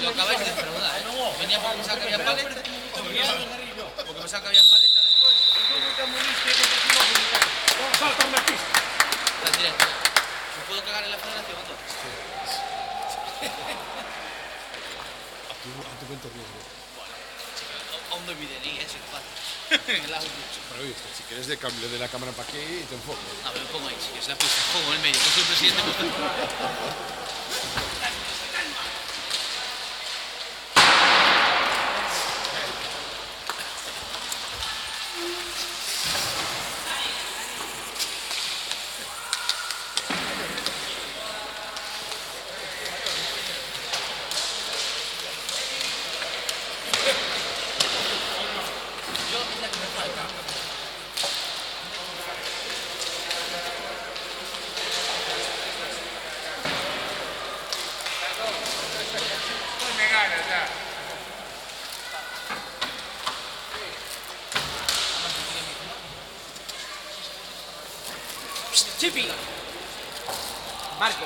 lo acabáis de defraudar, ¿eh? Venía porque pensaba que había paleta, porque pensaba que había paleta después. Salta una pista. Está en directo. ¿Me puedo cagar en la federación entonces? A tu cuento riesgo. Aún no olvidé ni eso, es fácil. El audio. Pero oye, si quieres de cambio de la cámara para aquí y te enfoco. A ver, me pongo ahí, si quieres la pista. Pongo en el medio, que soy el presidente. Yo, es la que me falta. Pues me ganas ya. Chipi. Marco.